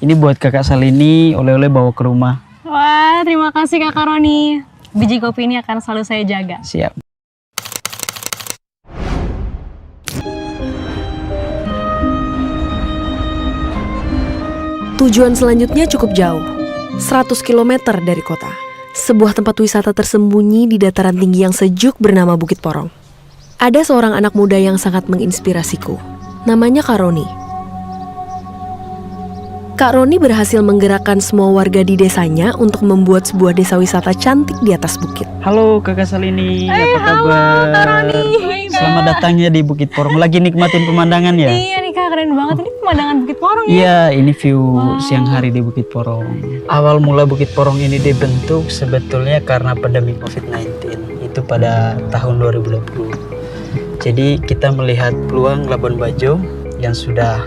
Ini buat kakak Salini, oleh-oleh bawa ke rumah. Wah, terima kasih Kakak Roni. Biji kopi ini akan selalu saya jaga. Siap. Tujuan selanjutnya cukup jauh, 100 km dari kota. Sebuah tempat wisata tersembunyi di dataran tinggi yang sejuk bernama Bukit Porong. Ada seorang anak muda yang sangat menginspirasiku. Namanya Kak Roni. Kak Roni berhasil menggerakkan semua warga di desanya untuk membuat sebuah desa wisata cantik di atas bukit. Halo kakak Salini, apa kabar? Kak Roni. Hai, Kak. Selamat datangnya di Bukit Porong. Lagi nikmatin pemandangan ya? Iya nih Kak, keren banget. Ini pemandangan Bukit Porong ya? Iya, ini view siang hari di Bukit Porong. Awal mula Bukit Porong ini dibentuk sebetulnya karena pandemi COVID-19. Itu pada tahun 2020. Jadi kita melihat peluang Labuan Bajo yang sudah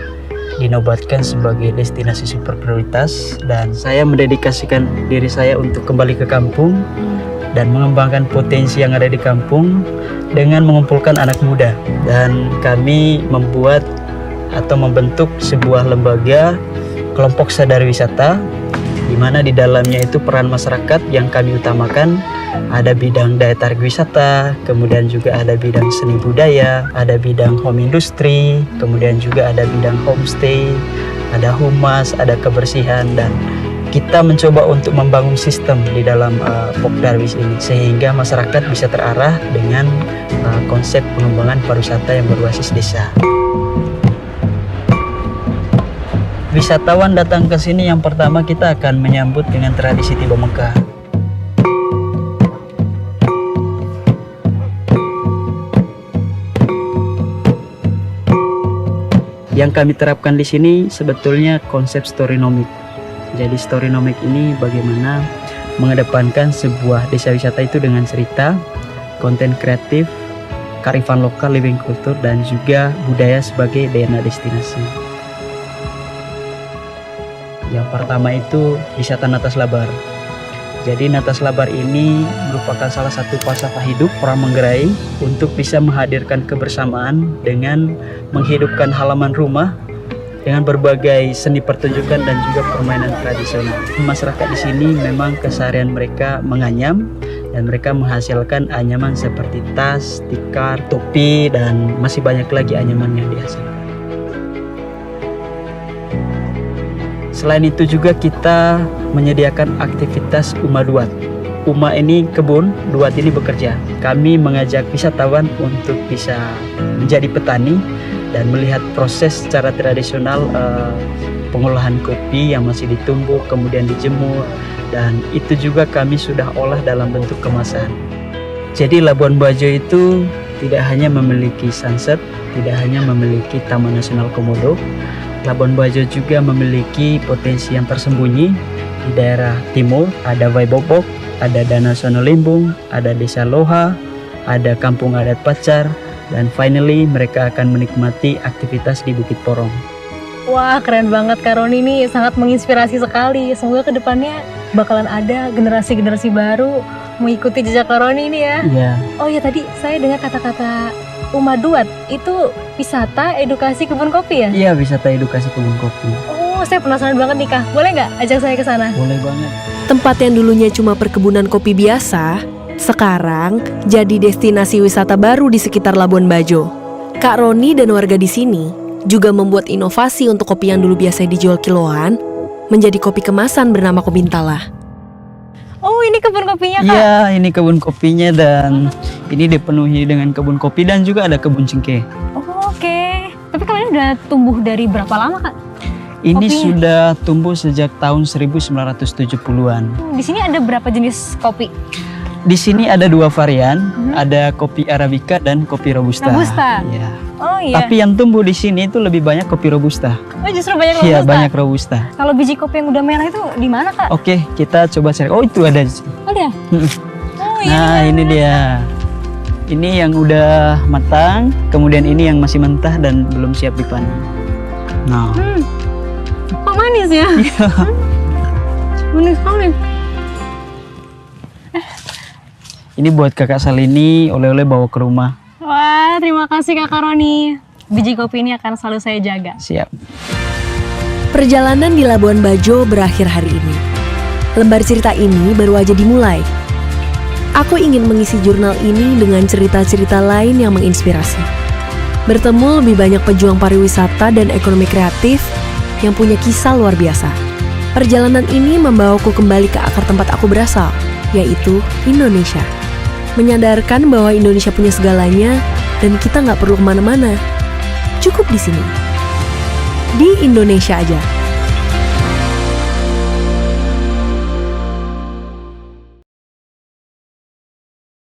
dinobatkan sebagai destinasi super prioritas, dan saya mendedikasikan diri saya untuk kembali ke kampung dan mengembangkan potensi yang ada di kampung dengan mengumpulkan anak muda. Dan kami membuat atau membentuk sebuah lembaga kelompok sadar wisata, di mana di dalamnya itu peran masyarakat yang kami utamakan. Ada bidang daya tarik wisata, kemudian juga ada bidang seni budaya, ada bidang home industry, kemudian juga ada bidang homestay, ada humas, ada kebersihan, dan kita mencoba untuk membangun sistem di dalam Pokdarwis ini sehingga masyarakat bisa terarah dengan konsep pengembangan pariwisata yang berbasis desa. Wisatawan datang ke sini, yang pertama kita akan menyambut dengan tradisi Tiba Mekah. Yang kami terapkan di sini sebetulnya konsep storynomic. Jadi storynomic ini bagaimana mengedepankan sebuah desa wisata itu dengan cerita, konten kreatif, kearifan lokal, living culture, dan juga budaya sebagai DNA destinasi. Yang pertama itu wisata Natas Labar. Jadi Natas Labar ini merupakan salah satu falsafah hidup orang Manggarai untuk bisa menghadirkan kebersamaan dengan menghidupkan halaman rumah dengan berbagai seni pertunjukan dan juga permainan tradisional. Masyarakat di sini memang keseharian mereka menganyam, dan mereka menghasilkan anyaman seperti tas, tikar, topi, dan masih banyak lagi anyaman yang dihasilkan. Selain itu juga kita menyediakan aktivitas Uma Duat. Uma ini kebun, Duat ini bekerja. Kami mengajak wisatawan untuk bisa menjadi petani dan melihat proses secara tradisional pengolahan kopi yang masih ditumbuk, kemudian dijemur, dan itu juga kami sudah olah dalam bentuk kemasan. Jadi Labuan Bajo itu tidak hanya memiliki sunset, tidak hanya memiliki Taman Nasional Komodo, Labuan Bajo juga memiliki potensi yang tersembunyi di daerah timur. Ada Waibobok, ada Danau Sonolimbung, ada Desa Loha, ada Kampung Adat Pacar, dan finally mereka akan menikmati aktivitas di Bukit Porong. Wah, keren banget Kak Roni, ini sangat menginspirasi sekali. Semoga kedepannya bakalan ada generasi-generasi baru mengikuti jejak Kak Roni ini ya. Iya. Oh ya, tadi saya dengar kata-kata Uma Duat, itu wisata edukasi kebun kopi ya? Iya, wisata edukasi kebun kopi. Oh, saya penasaran banget nih Kak. Boleh nggak ajak saya ke sana? Boleh banget. Tempat yang dulunya cuma perkebunan kopi biasa, sekarang jadi destinasi wisata baru di sekitar Labuan Bajo. Kak Roni dan warga di sini juga membuat inovasi untuk kopi yang dulu biasa dijual kiloan menjadi kopi kemasan bernama Kobintala. Oh, ini kebun kopinya Kak? Iya, ini kebun kopinya, dan ini dipenuhi dengan kebun kopi dan juga ada kebun cengkeh. Oh, oke. Tapi kalian udah tumbuh dari berapa lama Kak? Ini Kopinya? sudah tumbuh sejak tahun 1970-an. Di sini ada berapa jenis kopi? Di sini ada dua varian, ada kopi Arabica dan kopi Robusta. Robusta? Iya. Oh iya. Tapi yang tumbuh di sini itu lebih banyak kopi Robusta. Oh, justru banyak Robusta? Iya, banyak Robusta. Kalau biji kopi yang udah merah itu di mana Kak? Oke, kita coba cari. Oh, itu ada di sini. Oh dia? Oh iya. Nah, ini dia. Ini yang udah matang, kemudian ini yang masih mentah dan belum siap dipanen. Nah. Kok manis ya? Iya. Manis sekali. Ini buat kakak Salini, oleh-oleh bawa ke rumah. Wah, terima kasih Kakak Roni. Biji kopi ini akan selalu saya jaga. Siap. Perjalanan di Labuan Bajo berakhir hari ini. Lembar cerita ini baru aja dimulai. Aku ingin mengisi jurnal ini dengan cerita-cerita lain yang menginspirasi. Bertemu lebih banyak pejuang pariwisata dan ekonomi kreatif yang punya kisah luar biasa. Perjalanan ini membawaku kembali ke akar tempat aku berasal, yaitu Indonesia. Menyadarkan bahwa Indonesia punya segalanya dan kita nggak perlu kemana-mana. Cukup di sini. Di Indonesia aja.